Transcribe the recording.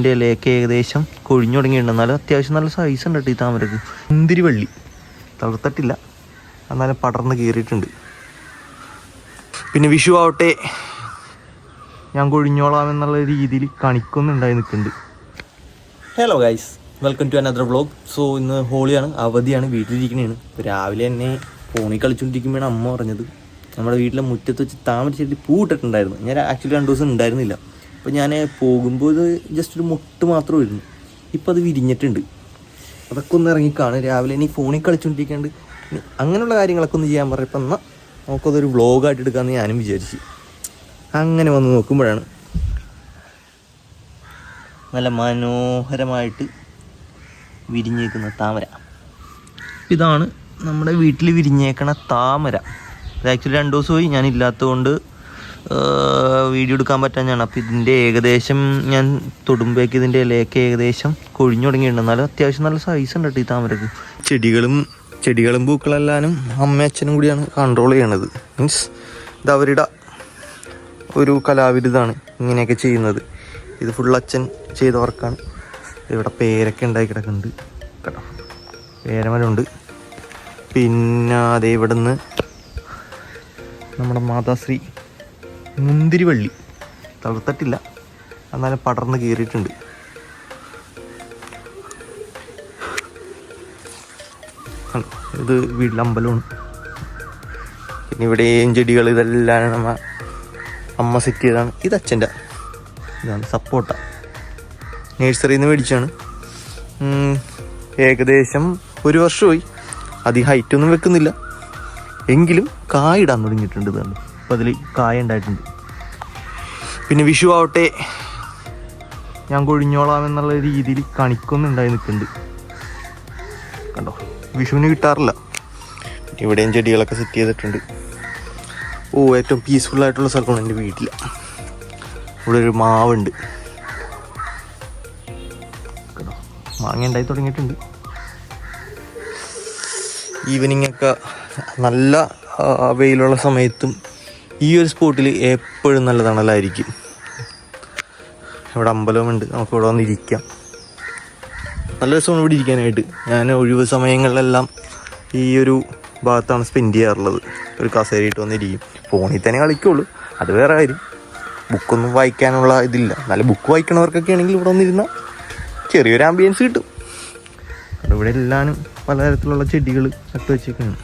ഇതിൻ്റെ ഇലയൊക്കെ ഏകദേശം കൊഴിഞ്ഞു തുടങ്ങിയിട്ടുണ്ട്. എന്നാലും അത്യാവശ്യം നല്ല സൈസ് ഉണ്ട് കേട്ടോ ഈ താമരക്ക്. മുന്തിരി വള്ളി തളർത്തിട്ടില്ല, എന്നാലും പടർന്ന് കയറിയിട്ടുണ്ട്. പിന്നെ വിഷു ആവട്ടെ ഞാൻ കൊഴിഞ്ഞോളാം എന്നുള്ള രീതിയിൽ കണിക്കൊന്നുണ്ടായി നിൽക്കുന്നുണ്ട്. Hello guys, welcome to another vlog. So ഇന്ന് ഹോളിയാണ്, അവധിയാണ്, വീട്ടിലിരിക്കണേണ്. രാവിലെ തന്നെ ഫോണിൽ കളിച്ചുകൊണ്ടിരിക്കുമ്പോഴാണ് അമ്മ പറഞ്ഞത് നമ്മുടെ വീട്ടിലെ മുറ്റത്ത് വെച്ച് താമര ചെടി പൂ ഇട്ടിട്ടുണ്ടായിരുന്നു. ഞാൻ ആക്ച്വലി 2 ദിവസം ഉണ്ടായിരുന്നില്ല. അപ്പോൾ ഞാൻ പോകുമ്പോൾ ഇത് ജസ്റ്റ് ഒരു മുട്ട് മാത്രമായിരുന്നു. ഇപ്പോൾ അത് വിരിഞ്ഞിട്ടുണ്ട്. അതൊക്കെ ഒന്ന് ഇറങ്ങിക്കാണ്. രാവിലെ ഇനി ഫോണിൽ കളിച്ചുകൊണ്ടിരിക്കാണ്ട് അങ്ങനെയുള്ള കാര്യങ്ങളൊക്കെ ഒന്ന് ചെയ്യാൻ പറഞ്ഞപ്പോൾ എന്നാൽ നമുക്കതൊരു വ്ളോഗായിട്ട് എടുക്കാമെന്ന് ഞാനും വിചാരിച്ചു. അങ്ങനെ വന്ന് നോക്കുമ്പോഴാണ് നല്ല മനോഹരമായിട്ട് വിരിഞ്ഞേക്കുന്ന താമര. ഇതാണ് നമ്മുടെ വീട്ടിൽ വിരിഞ്ഞേക്കണ താമര. ഇത് ആക്ച്വലി 2 ദിവസമായി ഞാനില്ലാത്തതുകൊണ്ട് വീഡിയോ എടുക്കാൻ പറ്റാഞ്ഞാണ്. അപ്പോൾ ഇതിൻ്റെ ഏകദേശം ഞാൻ തൊടുമ്പോഴേക്ക് ഇതിൻ്റെ ഇലയൊക്കെ ഏകദേശം കൊഴിഞ്ഞു തുടങ്ങിയിട്ടുണ്ട്. എന്നാലും അത്യാവശ്യം നല്ല സൈസ് ഉണ്ട് കേട്ടോ ഈ താമരക്ക്. ചെടികളും പൂക്കളെല്ലാനും അമ്മയും അച്ഛനും കൂടിയാണ് കൺട്രോൾ ചെയ്യണത്. മീൻസ് ഇത് അവരുടെ ഒരു കലാവിരുതാണ് ഇങ്ങനെയൊക്കെ ചെയ്യുന്നത്. ഇത് ഫുൾ അച്ഛൻ ചെയ്ത വർക്കാണ്. ഇവിടെ പേരൊക്കെ ഉണ്ടായി കിടക്കുന്നുണ്ട് കേട്ടോ, പേരമരമുണ്ട്. പിന്നെ അതേ ഇവിടെ നിന്ന് നമ്മുടെ മാതാശ്രീ മുന്തിരി വള്ളി തളർത്തിട്ടില്ല, എന്നാലും പടർന്ന് കയറിയിട്ടുണ്ട്. ഇത് വീട്ടിലെ അമ്പലമാണ്. പിന്നെ ഇവിടെയും ചെടികൾ ഇതെല്ലാം അമ്മ സെറ്റ് ചെയ്തതാണ്. ഇത് അച്ഛൻ്റെ ഇതാണ് സപ്പോട്ട, നേഴ്സറിയിൽ നിന്ന് മേടിച്ചാണ്. ഏകദേശം 1 വർഷമായി. അധികം ഹൈറ്റൊന്നും വെക്കുന്നില്ല, എങ്കിലും കായ ഇടാൻ തുടങ്ങിയിട്ടുണ്ട്. ഇതാണ് അപ്പോൾ അതിൽ കായ ഉണ്ടായിട്ടുണ്ട്. പിന്നെ വിഷു ആവട്ടെ ഞാൻ കൊഴിഞ്ഞോളാം എന്നുള്ള രീതിയിൽ കണിക്കൊന്നുണ്ടായി നിൽക്കുന്നുണ്ട് കണ്ടോ. വിഷുവിന് കിട്ടാറില്ല. ഇവിടെയും ചെടികളൊക്കെ സെറ്റ് ചെയ്തിട്ടുണ്ട്. ഏറ്റവും പീസ്ഫുള്ളായിട്ടുള്ള സ്ഥലമാണ് എൻ്റെ വീട്ടിൽ. ഇവിടെ ഒരു മാവുണ്ട് കേട്ടോ, മാങ്ങ ഉണ്ടായി തുടങ്ങിയിട്ടുണ്ട്. ഈവനിങ് ഒക്കെ നല്ല വെയിലുള്ള സമയത്തും ഈ ഒരു സ്പോട്ടിൽ എപ്പോഴും നല്ല തണലായിരിക്കും. ഇവിടെ അമ്പലമുണ്ട്, നമുക്ക് ഇവിടെ വന്നിരിക്കാം. നല്ല രസമാണ് ഇവിടെ ഇരിക്കാനായിട്ട്. ഞാൻ ഒഴിവ് സമയങ്ങളിലെല്ലാം ഈ ഒരു ഭാഗത്താണ് സ്പെൻഡ് ചെയ്യാറുള്ളത്. ഒരു കസേരയിട്ട് വന്നിരിക്കും. ഫോണിൽ തന്നെ കളിക്കുള്ളൂ, അത് വേറെ കാര്യം. ബുക്കൊന്നും വായിക്കാനുള്ള ഇതില്ല. നല്ല ബുക്ക് വായിക്കണവർക്കൊക്കെ ആണെങ്കിൽ ഇവിടെ വന്നിരുന്നാൽ ചെറിയൊരു ആംബിയൻസ് കിട്ടും. ഇവിടെ എല്ലാവരും പലതരത്തിലുള്ള ചെടികൾ നട്ട് വെച്ചേക്കാണ്.